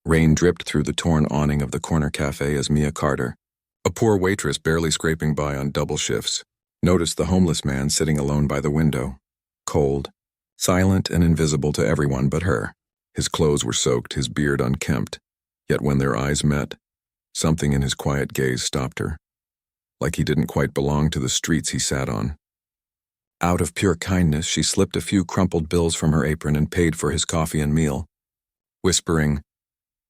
Rain dripped through the torn awning of the corner cafe as Mia Carter, a poor waitress barely scraping by on double shifts, noticed the homeless man sitting alone by the window, cold, silent and invisible to everyone but her. His clothes were soaked, his beard unkempt, yet when their eyes met, something in his quiet gaze stopped her, like he didn't quite belong to the streets he sat on. Out of pure kindness, she slipped a few crumpled bills from her apron and paid for his coffee and meal, whispering,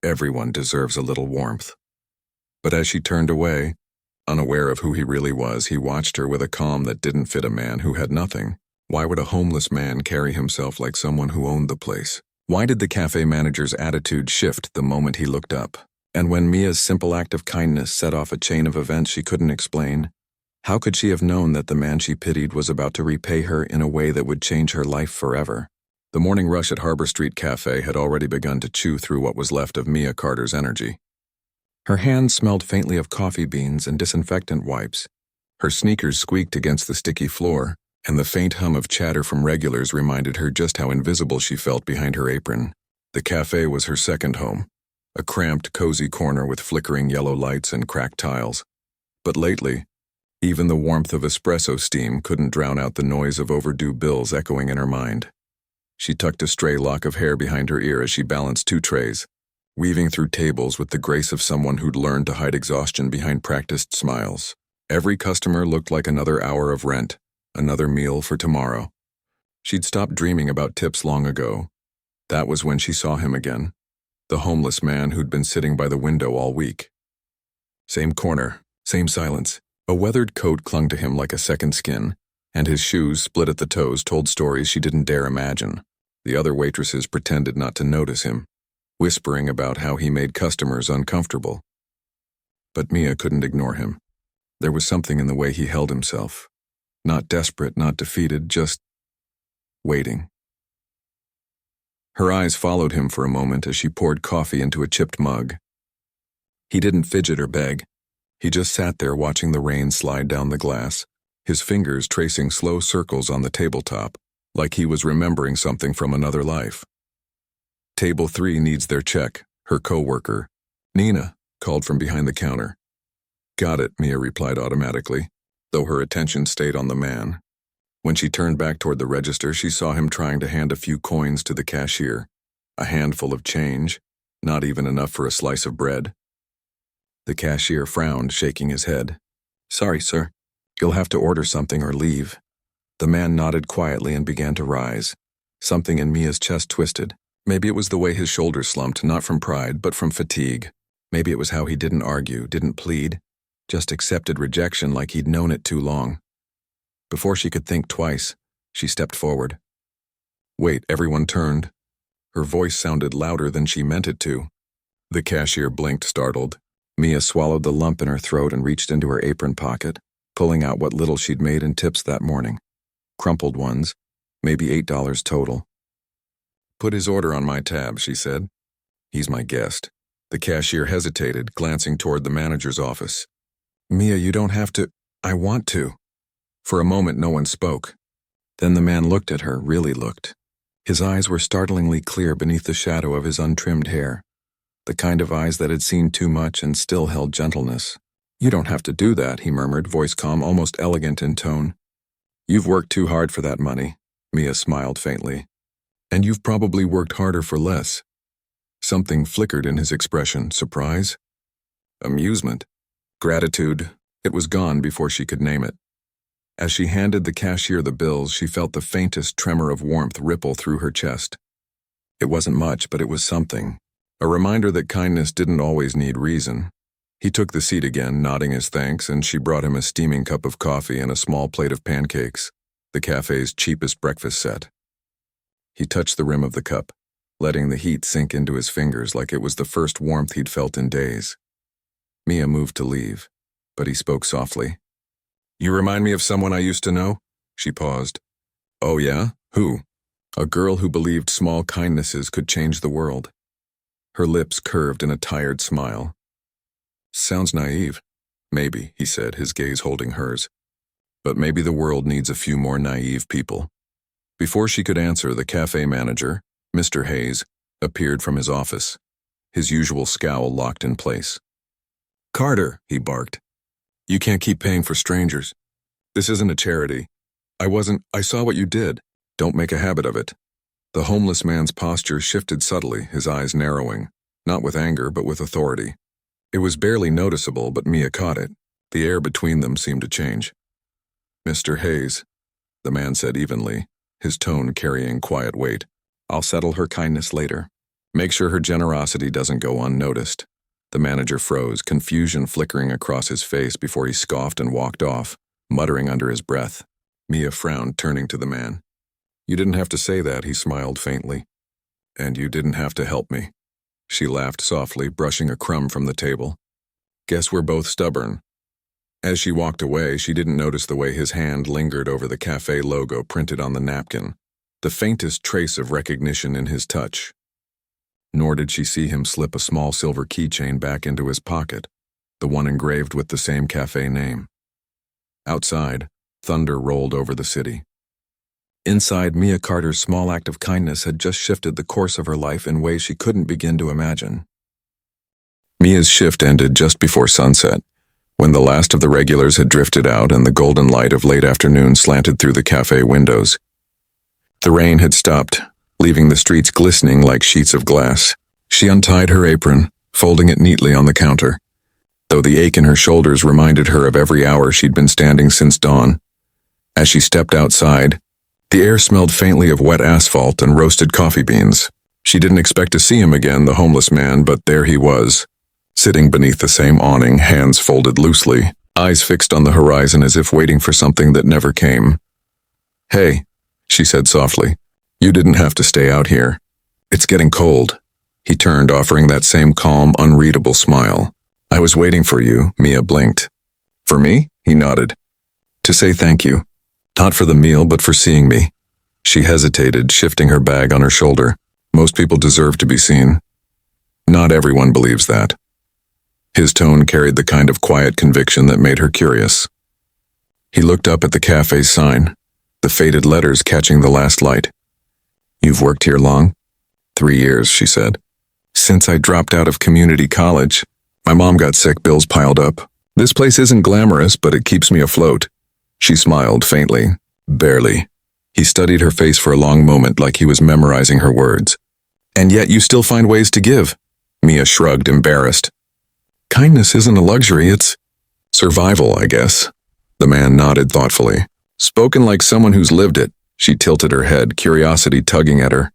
"Everyone deserves a little warmth." But as she turned away, unaware of who he really was, he watched her with a calm that didn't fit a man who had nothing. Why would a homeless man carry himself like someone who owned the place? Why did the cafe manager's attitude shift the moment he looked up? And when Mia's simple act of kindness set off a chain of events she couldn't explain, how could she have known that the man she pitied was about to repay her in a way that would change her life forever? The morning rush at Harbor Street Cafe had already begun to chew through what was left of Mia Carter's energy. Her hands smelled faintly of coffee beans and disinfectant wipes. Her sneakers squeaked against the sticky floor, and the faint hum of chatter from regulars reminded her just how invisible she felt behind her apron. The cafe was her second home, a cramped, cozy corner with flickering yellow lights and cracked tiles. But lately, even the warmth of espresso steam couldn't drown out the noise of overdue bills echoing in her mind. She tucked a stray lock of hair behind her ear as she balanced two trays, weaving through tables with the grace of someone who'd learned to hide exhaustion behind practiced smiles. Every customer looked like another hour of rent, another meal for tomorrow. She'd stopped dreaming about tips long ago. That was when she saw him again, the homeless man who'd been sitting by the window all week. Same corner, same silence. A weathered coat clung to him like a second skin, and his shoes, split at the toes, told stories she didn't dare imagine. The other waitresses pretended not to notice him, whispering about how he made customers uncomfortable. But Mia couldn't ignore him. There was something in the way he held himself. Not desperate, not defeated, just waiting. Her eyes followed him for a moment as she poured coffee into a chipped mug. He didn't fidget or beg. He just sat there watching the rain slide down the glass, his fingers tracing slow circles on the tabletop, like he was remembering something from another life. "Table 3 needs their check," her co-worker, Nina, called from behind the counter. "Got it," Mia replied automatically, though her attention stayed on the man. When she turned back toward the register, she saw him trying to hand a few coins to the cashier, a handful of change, not even enough for a slice of bread. The cashier frowned, shaking his head. "Sorry, sir. You'll have to order something or leave." The man nodded quietly and began to rise. Something in Mia's chest twisted. Maybe it was the way his shoulders slumped, not from pride, but from fatigue. Maybe it was how he didn't argue, didn't plead, just accepted rejection like he'd known it too long. Before she could think twice, she stepped forward. "Wait," everyone turned. Her voice sounded louder than she meant it to. The cashier blinked, startled. Mia swallowed the lump in her throat and reached into her apron pocket, pulling out what little she'd made in tips that morning. Crumpled ones, maybe $8 total. "Put his order on my tab," she said. "He's my guest." The cashier hesitated, glancing toward the manager's office. "Mia, you don't have to." "I want to." For a moment, no one spoke. Then the man looked at her, really looked. His eyes were startlingly clear beneath the shadow of his untrimmed hair, the kind of eyes that had seen too much and still held gentleness. "You don't have to do that," he murmured, voice calm, almost elegant in tone. "You've worked too hard for that money," Mia smiled faintly. "And you've probably worked harder for less." Something flickered in his expression, surprise, amusement, gratitude. It was gone before she could name it. As she handed the cashier the bills, she felt the faintest tremor of warmth ripple through her chest. It wasn't much, but it was something. A reminder that kindness didn't always need reason. He took the seat again, nodding his thanks, and she brought him a steaming cup of coffee and a small plate of pancakes, the cafe's cheapest breakfast set. He touched the rim of the cup, letting the heat sink into his fingers like it was the first warmth he'd felt in days. Mia moved to leave, but he spoke softly. "You remind me of someone I used to know?" She paused. "Oh yeah? Who?" "A girl who believed small kindnesses could change the world." Her lips curved in a tired smile. "Sounds naive." "Maybe," he said, his gaze holding hers. "But maybe the world needs a few more naive people." Before she could answer, the cafe manager, Mr. Hayes, appeared from his office. his usual scowl locked in place. "Carter," he barked. "You can't keep paying for strangers. This isn't a charity. I saw what you did. Don't make a habit of it." The homeless man's posture shifted subtly, his eyes narrowing, not with anger but with authority. It was barely noticeable, but Mia caught it. The air between them seemed to change. "Mr. Hayes," the man said evenly, his tone carrying quiet weight. "I'll settle her kindness later. Make sure her generosity doesn't go unnoticed." The manager froze, confusion flickering across his face before he scoffed and walked off, muttering under his breath. Mia frowned, turning to the man. "You didn't have to say that," he smiled faintly. "And you didn't have to help me." She laughed softly, brushing a crumb from the table. "Guess we're both stubborn." As she walked away, she didn't notice the way his hand lingered over the cafe logo printed on the napkin, the faintest trace of recognition in his touch. Nor did she see him slip a small silver keychain back into his pocket, the one engraved with the same cafe name. Outside, thunder rolled over the city. Inside, Mia Carter's small act of kindness had just shifted the course of her life in ways she couldn't begin to imagine. Mia's shift ended just before sunset, when the last of the regulars had drifted out and the golden light of late afternoon slanted through the cafe windows. The rain had stopped, leaving the streets glistening like sheets of glass. She untied her apron, folding it neatly on the counter, though the ache in her shoulders reminded her of every hour she'd been standing since dawn. As she stepped outside, the air smelled faintly of wet asphalt and roasted coffee beans. She didn't expect to see him again, the homeless man, but there he was, sitting beneath the same awning, hands folded loosely, eyes fixed on the horizon as if waiting for something that never came. "Hey," she said softly. "You didn't have to stay out here. It's getting cold." He turned, offering that same calm, unreadable smile. "I was waiting for you," Mia blinked. "For me?" He nodded. "To say thank you. Not for the meal, but for seeing me." She hesitated, shifting her bag on her shoulder. Most people deserve to be seen. Not everyone believes that. His tone carried the kind of quiet conviction that made her curious. He looked up at the cafe's sign, the faded letters catching the last light. "You've worked here long?" 3 years, she said. "Since I dropped out of community college. My mom got sick, bills piled up. This place isn't glamorous, but it keeps me afloat." She smiled faintly, barely. He studied her face for a long moment like he was memorizing her words. "And yet you still find ways to give." Mia shrugged, embarrassed. "Kindness isn't a luxury, it's survival, I guess." The man nodded thoughtfully. Spoken like someone who's lived it. She tilted her head, curiosity tugging at her.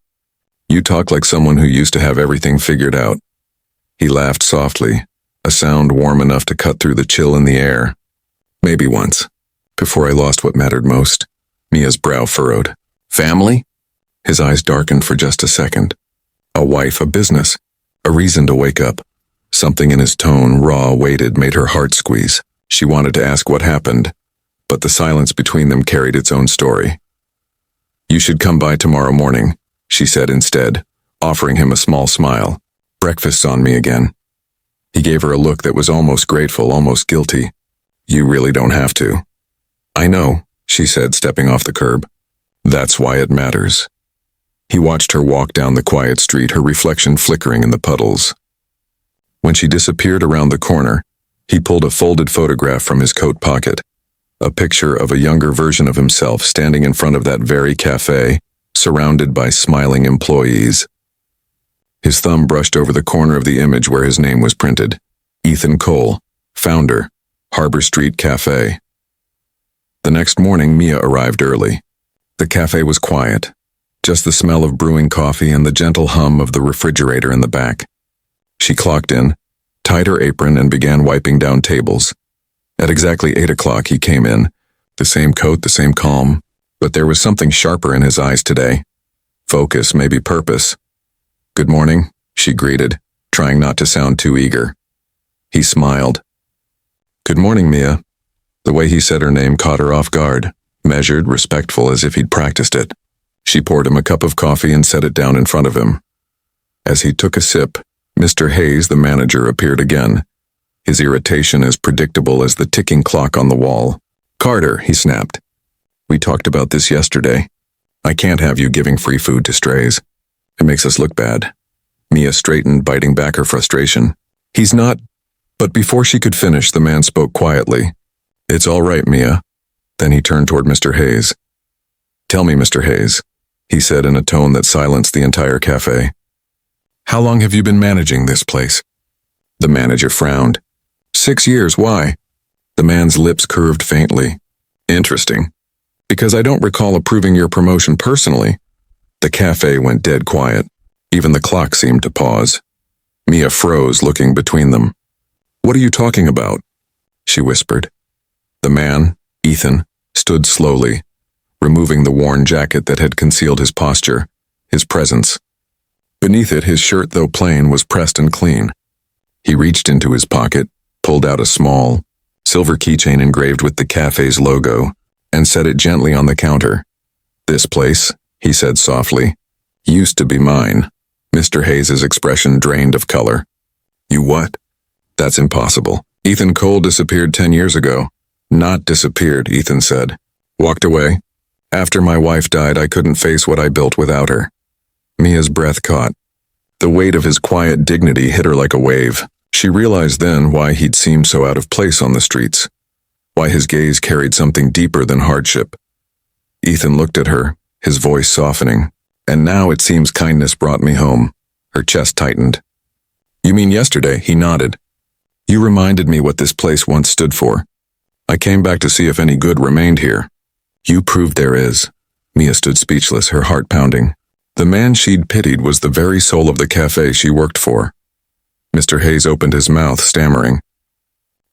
"You talk like someone who used to have everything figured out." He laughed softly, a sound warm enough to cut through the chill in the air. "Maybe once, before I lost what mattered most." Mia's brow furrowed. "Family?" His eyes darkened for just a second. A wife, a business, a reason to wake up. Something in his tone, raw, weighted, made her heart squeeze. She wanted to ask what happened, but the silence between them carried its own story. "You should come by tomorrow morning," she said instead, offering him a small smile. "Breakfast's on me again." He gave her a look that was almost grateful, almost guilty. "You really don't have to." "I know," she said, stepping off the curb. "That's why it matters." He watched her walk down the quiet street, her reflection flickering in the puddles. When she disappeared around the corner, he pulled a folded photograph from his coat pocket, a picture of a younger version of himself standing in front of that very cafe, surrounded by smiling employees. His thumb brushed over the corner of the image where his name was printed. Ethan Cole, founder, Harbor Street Cafe. The next morning, Mia arrived early. The cafe was quiet, just the smell of brewing coffee and the gentle hum of the refrigerator in the back. She clocked in, tied her apron, and began wiping down tables. At exactly 8 o'clock, he came in, the same coat, the same calm, but there was something sharper in his eyes today. Focus, maybe purpose. "Good morning," she greeted, trying not to sound too eager. He smiled. "Good morning, Mia." The way he said her name caught her off guard, measured, respectful, as if he'd practiced it. She poured him a cup of coffee and set it down in front of him. As he took a sip, Mr. Hayes, the manager, appeared again, his irritation as predictable as the ticking clock on the wall. "Carter," he snapped. "We talked about this yesterday. I can't have you giving free food to strays. It makes us look bad." Mia straightened, biting back her frustration. He's not. But before she could finish, the man spoke quietly. It's all right, Mia. Then he turned toward Mr. Hayes. Tell me, Mr. Hayes, he said in a tone that silenced the entire cafe. How long have you been managing this place? The manager frowned. 6 years, why? The man's lips curved faintly. Interesting. Because I don't recall approving your promotion personally. The cafe went dead quiet. Even the clock seemed to pause. Mia froze, looking between them. What are you talking about? She whispered. The man, Ethan, stood slowly, removing the worn jacket that had concealed his posture, his presence. Beneath it, his shirt, though plain, was pressed and clean. He reached into his pocket, pulled out a small, silver keychain engraved with the cafe's logo, and set it gently on the counter. This place, he said softly, used to be mine. Mr. Hayes's expression drained of color. You what? That's impossible. Ethan Cole disappeared 10 years ago. Not disappeared, Ethan said. Walked away. After my wife died, I couldn't face what I built without her. Mia's breath caught. The weight of his quiet dignity hit her like a wave. She realized then why he'd seemed so out of place on the streets. Why his gaze carried something deeper than hardship. Ethan looked at her, his voice softening. And now it seems kindness brought me home. Her chest tightened. You mean yesterday? He nodded. You reminded me what this place once stood for. I came back to see if any good remained here. You proved there is. Mia stood speechless, her heart pounding. The man she'd pitied was the very soul of the cafe she worked for. Mr. Hayes opened his mouth, stammering.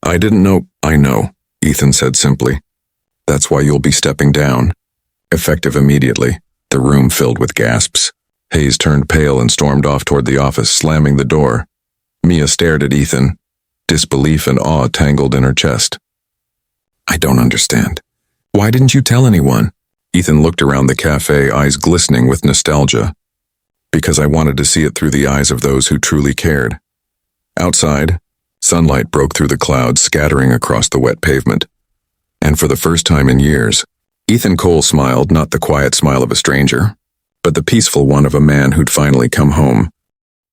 I didn't know. I know, Ethan said simply. That's why you'll be stepping down. Effective immediately. The room filled with gasps. Hayes turned pale and stormed off toward the office, slamming the door. Mia stared at Ethan. Disbelief and awe tangled in her chest. I don't understand. Why didn't you tell anyone? Ethan looked around the cafe, eyes glistening with nostalgia. Because I wanted to see it through the eyes of those who truly cared. Outside, sunlight broke through the clouds, scattering across the wet pavement. And for the first time in years, Ethan Cole smiled, not the quiet smile of a stranger, but the peaceful one of a man who'd finally come home.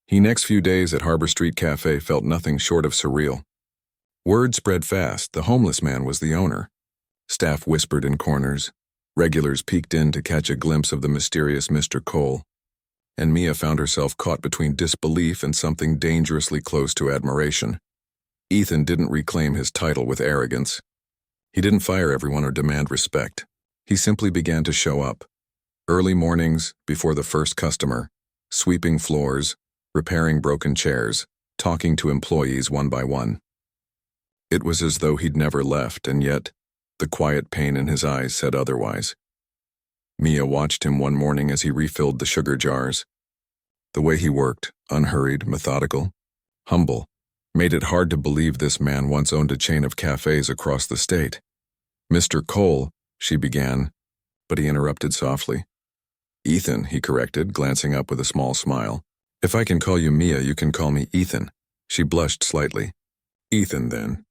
His next few days at Harbor Street Cafe felt nothing short of surreal. Word spread fast, the homeless man was the owner. Staff whispered in corners. Regulars peeked in to catch a glimpse of the mysterious Mr. Cole. And Mia found herself caught between disbelief and something dangerously close to admiration. Ethan didn't reclaim his title with arrogance. He didn't fire everyone or demand respect. He simply began to show up. Early mornings, before the first customer, sweeping floors, repairing broken chairs, talking to employees one by one. It was as though he'd never left, and yet, the quiet pain in his eyes said otherwise. Mia watched him one morning as he refilled the sugar jars. The way he worked, unhurried, methodical, humble, made it hard to believe this man once owned a chain of cafes across the state. Mr. Cole, she began, but he interrupted softly. Ethan, he corrected, glancing up with a small smile. If I can call you Mia, you can call me Ethan. She blushed slightly. Ethan, then.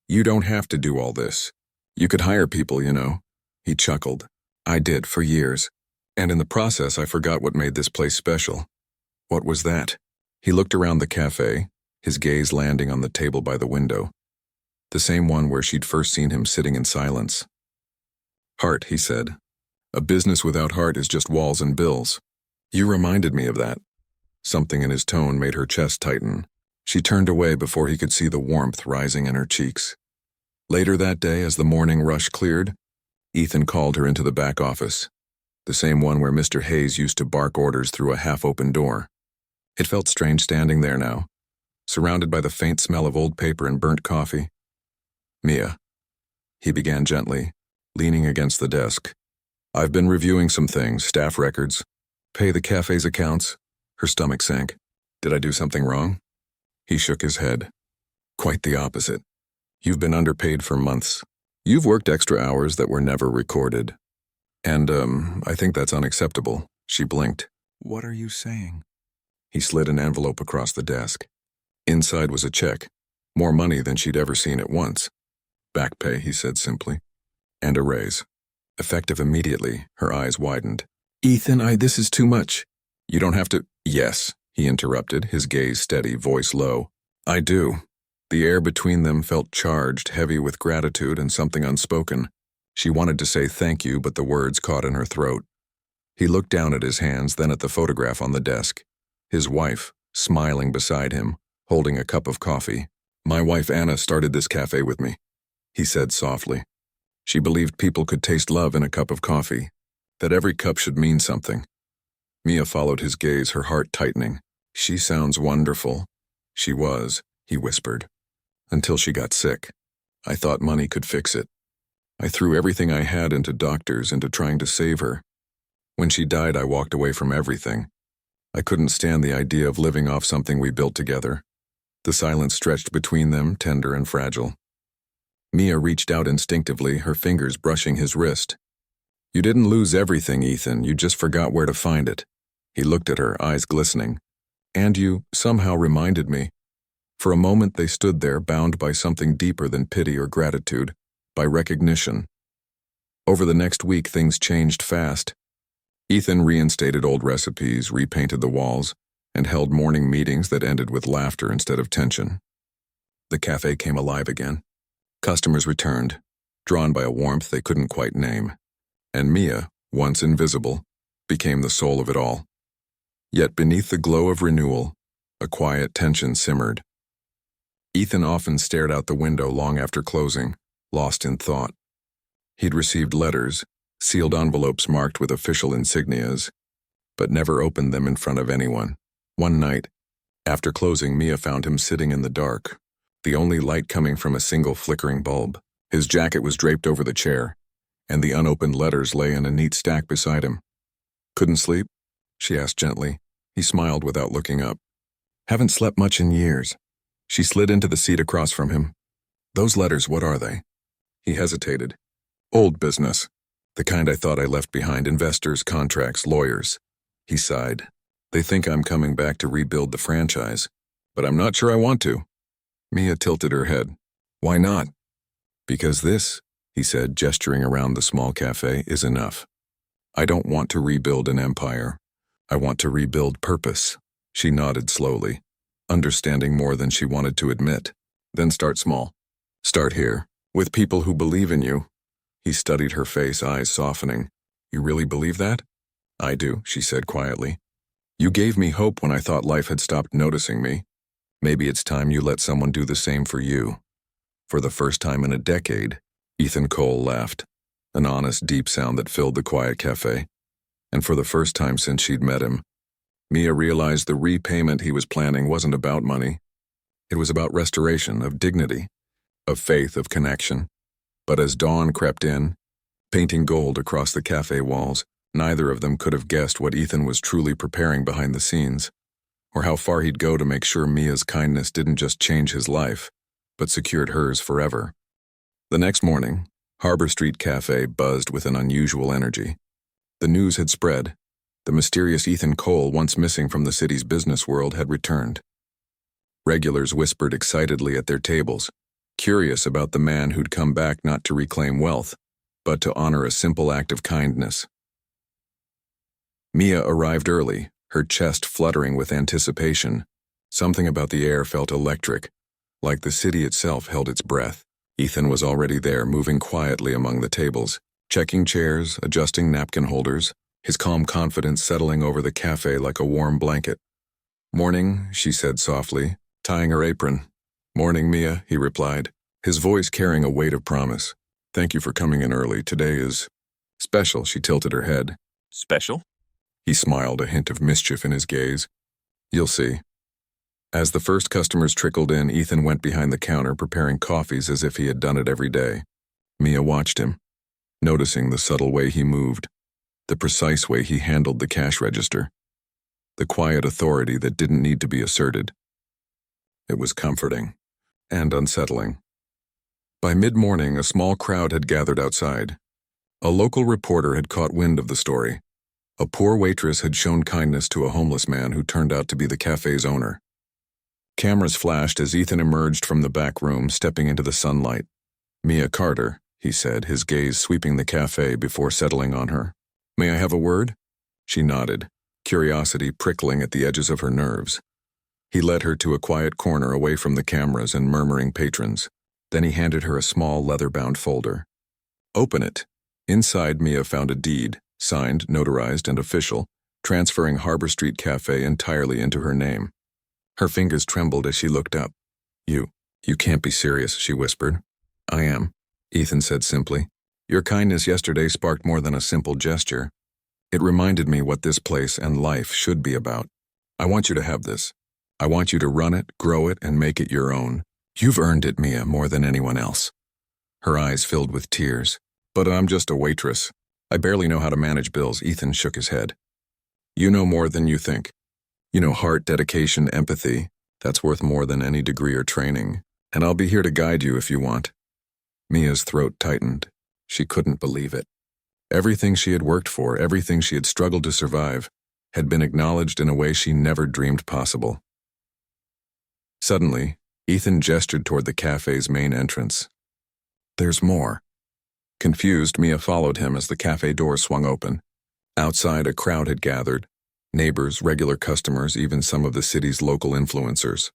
You don't have to do all this. You could hire people, you know. He chuckled. I did, for years. And in the process, I forgot what made this place special. What was that? He looked around the cafe, his gaze landing on the table by the window. The same one where she'd first seen him sitting in silence. Heart, he said. A business without heart is just walls and bills. You reminded me of that. Something in his tone made her chest tighten. She turned away before he could see the warmth rising in her cheeks. Later that day, as the morning rush cleared, Ethan called her into the back office, the same one where Mr. Hayes used to bark orders through a half-open door. It felt strange standing there now, surrounded by the faint smell of old paper and burnt coffee. Mia, he began gently, leaning against the desk. I've been reviewing some things, staff records, pay the cafe's accounts. Her stomach sank. Did I do something wrong? He shook his head. Quite the opposite. You've been underpaid for months. You've worked extra hours that were never recorded. And, I think that's unacceptable. She blinked. What are you saying? He slid an envelope across the desk. Inside was a check. More money than she'd ever seen at once. Back pay, he said simply. And a raise. Effective immediately, her eyes widened. Ethan, this is too much. You don't have to. Yes, he interrupted, his gaze steady, voice low. I do. The air between them felt charged, heavy with gratitude and something unspoken. She wanted to say thank you, but the words caught in her throat. He looked down at his hands, then at the photograph on the desk. His wife, smiling beside him, holding a cup of coffee. My wife Anna started this cafe with me, he said softly. She believed people could taste love in a cup of coffee, that every cup should mean something. Mia followed his gaze, her heart tightening. She sounds wonderful. She was, he whispered. Until she got sick. I thought money could fix it. I threw everything I had into doctors, into trying to save her. When she died, I walked away from everything. I couldn't stand the idea of living off something we built together. The silence stretched between them, tender and fragile. Mia reached out instinctively, her fingers brushing his wrist. You didn't lose everything, Ethan. You just forgot where to find it. He looked at her, eyes glistening. And you somehow reminded me. For a moment they stood there, bound by something deeper than pity or gratitude, by recognition. Over the next week, things changed fast. Ethan reinstated old recipes, repainted the walls, and held morning meetings that ended with laughter instead of tension. The cafe came alive again. Customers returned, drawn by a warmth they couldn't quite name. And Mia, once invisible, became the soul of it all. Yet beneath the glow of renewal, a quiet tension simmered. Ethan often stared out the window long after closing, lost in thought. He'd received letters, sealed envelopes marked with official insignias, but never opened them in front of anyone. One night, after closing, Mia found him sitting in the dark, the only light coming from a single flickering bulb. His jacket was draped over the chair, and the unopened letters lay in a neat stack beside him. Couldn't sleep? She asked gently. He smiled without looking up. Haven't slept much in years. She slid into the seat across from him. Those letters, what are they? He hesitated. Old business. The kind I thought I left behind, investors, contracts, lawyers. He sighed. They think I'm coming back to rebuild the franchise, but I'm not sure I want to. Mia tilted her head. Why not? Because this, he said, gesturing around the small cafe, is enough. I don't want to rebuild an empire. I want to rebuild purpose. She nodded slowly, understanding more than she wanted to admit. Then start small. Start here, with people who believe in you. He studied her face, eyes softening. You really believe that? I do, she said quietly. You gave me hope when I thought life had stopped noticing me. Maybe it's time you let someone do the same for you. For the first time in a decade, Ethan Cole laughed, an honest, deep sound that filled the quiet cafe. And for the first time since she'd met him, Mia realized the repayment he was planning wasn't about money. It was about restoration, of dignity, of faith, of connection. But as dawn crept in, painting gold across the cafe walls, neither of them could have guessed what Ethan was truly preparing behind the scenes, or how far he'd go to make sure Mia's kindness didn't just change his life, but secured hers forever. The next morning, Harbor Street Cafe buzzed with an unusual energy. The news had spread. The mysterious Ethan Cole, once missing from the city's business world, had returned. Regulars whispered excitedly at their tables, curious about the man who'd come back not to reclaim wealth, but to honor a simple act of kindness. Mia arrived early, her chest fluttering with anticipation. Something about the air felt electric, like the city itself held its breath. Ethan was already there, moving quietly among the tables, checking chairs, adjusting napkin holders, his calm confidence settling over the cafe like a warm blanket. Morning, she said softly, tying her apron. Morning, Mia, he replied, his voice carrying a weight of promise. Thank you for coming in early. Today is special, she tilted her head. Special? He smiled, a hint of mischief in his gaze. You'll see. As the first customers trickled in, Ethan went behind the counter preparing coffees as if he had done it every day. Mia watched him, noticing the subtle way he moved, the precise way he handled the cash register, the quiet authority that didn't need to be asserted. It was comforting and unsettling. By mid-morning, a small crowd had gathered outside. A local reporter had caught wind of the story. A poor waitress had shown kindness to a homeless man who turned out to be the cafe's owner. Cameras flashed as Ethan emerged from the back room, stepping into the sunlight. Mia Carter, he said, his gaze sweeping the cafe before settling on her. May I have a word? She nodded. curiosity prickling at the edges of her nerves. He led her to a quiet corner away from the cameras and murmuring patrons. Then he handed her a small leather-bound folder. "Open it." Inside, Mia found a deed, signed, notarized, and official, transferring Harbor Street Cafe entirely into her name. Her fingers trembled as she looked up. You can't be serious," she whispered. "I am," Ethan said simply. "Your kindness yesterday sparked more than a simple gesture. It reminded me what this place and life should be about. I want you to have this. I want you to run it, grow it, and make it your own. You've earned it, Mia, more than anyone else." Her eyes filled with tears. "But I'm just a waitress. I barely know how to manage bills." Ethan shook his head. "You know more than you think. You know heart, dedication, empathy. That's worth more than any degree or training. And I'll be here to guide you if you want." Mia's throat tightened. She couldn't believe it. Everything she had worked for, everything she had struggled to survive, had been acknowledged in a way she never dreamed possible. Suddenly, Ethan gestured toward the cafe's main entrance. "There's more." Confused, Mia followed him as the cafe door swung open. Outside, a crowd had gathered. Neighbors, regular customers, even some of the city's local influencers.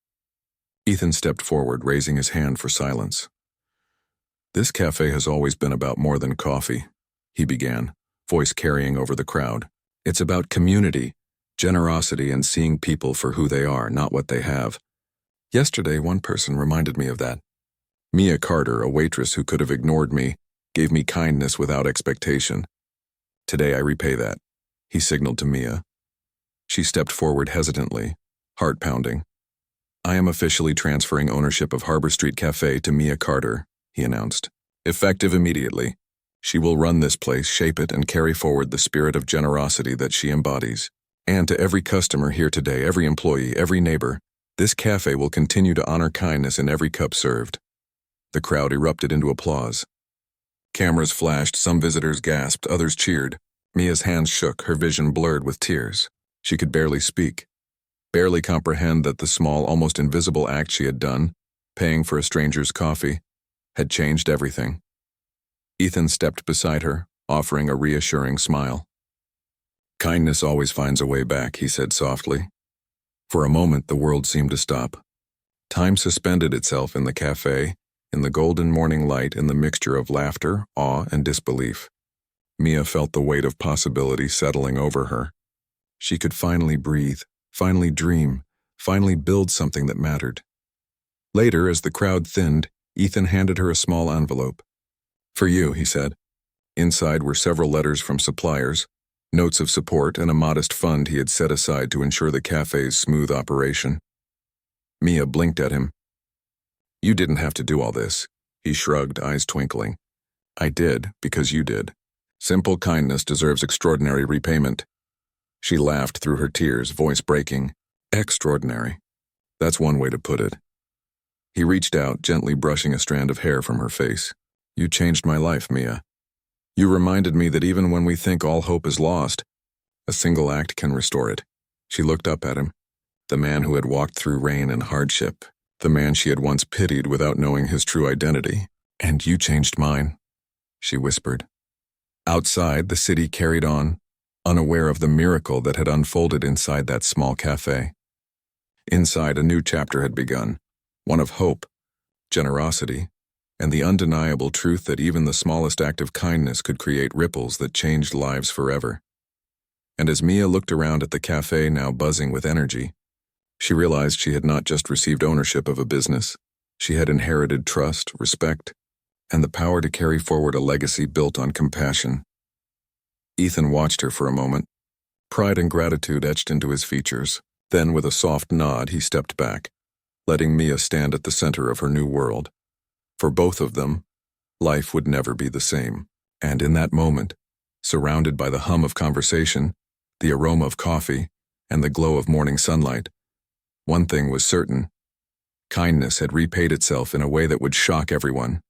Ethan stepped forward, raising his hand for silence. "This cafe has always been about more than coffee," he began, voice carrying over the crowd. "It's about community, generosity, and seeing people for who they are, not what they have. Yesterday, one person reminded me of that. Mia Carter, a waitress who could have ignored me, gave me kindness without expectation. Today I repay that," he signaled to Mia. She stepped forward hesitantly, heart pounding. "I am officially transferring ownership of Harbor Street Cafe to Mia Carter," he announced. "Effective immediately. She will run this place, shape it, and carry forward the spirit of generosity that she embodies. And to every customer here today, every employee, every neighbor, this cafe will continue to honor kindness in every cup served." The crowd erupted into applause. Cameras flashed, some visitors gasped, others cheered. Mia's hands shook, her vision blurred with tears. She could barely speak, barely comprehend that the small, almost invisible act she had done, paying for a stranger's coffee, had changed everything. Ethan stepped beside her, offering a reassuring smile. "Kindness always finds a way back," he said softly. For a moment, the world seemed to stop. Time suspended itself in the cafe, in the golden morning light, in the mixture of laughter, awe, and disbelief. Mia felt the weight of possibility settling over her. She could finally breathe, finally dream, finally build something that mattered. Later, as the crowd thinned, Ethan handed her a small envelope. "For you," he said. Inside were several letters from suppliers, notes of support, and a modest fund he had set aside to ensure the cafe's smooth operation. Mia blinked at him. "You didn't have to do all this," he shrugged, eyes twinkling. "I did, because you did. Simple kindness deserves extraordinary repayment." She laughed through her tears, voice breaking. "Extraordinary. That's one way to put it." He reached out, gently brushing a strand of hair from her face. "You changed my life, Mia. You reminded me that even when we think all hope is lost, a single act can restore it." She looked up at him, the man who had walked through rain and hardship, the man she had once pitied without knowing his true identity. "And you changed mine," she whispered. Outside, the city carried on, unaware of the miracle that had unfolded inside that small cafe. Inside, a new chapter had begun, one of hope, generosity, and the undeniable truth that even the smallest act of kindness could create ripples that changed lives forever. And as Mia looked around at the cafe now buzzing with energy, she realized she had not just received ownership of a business, she had inherited trust, respect, and the power to carry forward a legacy built on compassion. Ethan watched her for a moment, pride and gratitude etched into his features. Then, with a soft nod, he stepped back, letting Mia stand at the center of her new world. For both of them, life would never be the same. And in that moment, surrounded by the hum of conversation, the aroma of coffee, and the glow of morning sunlight, one thing was certain: kindness had repaid itself in a way that would shock everyone.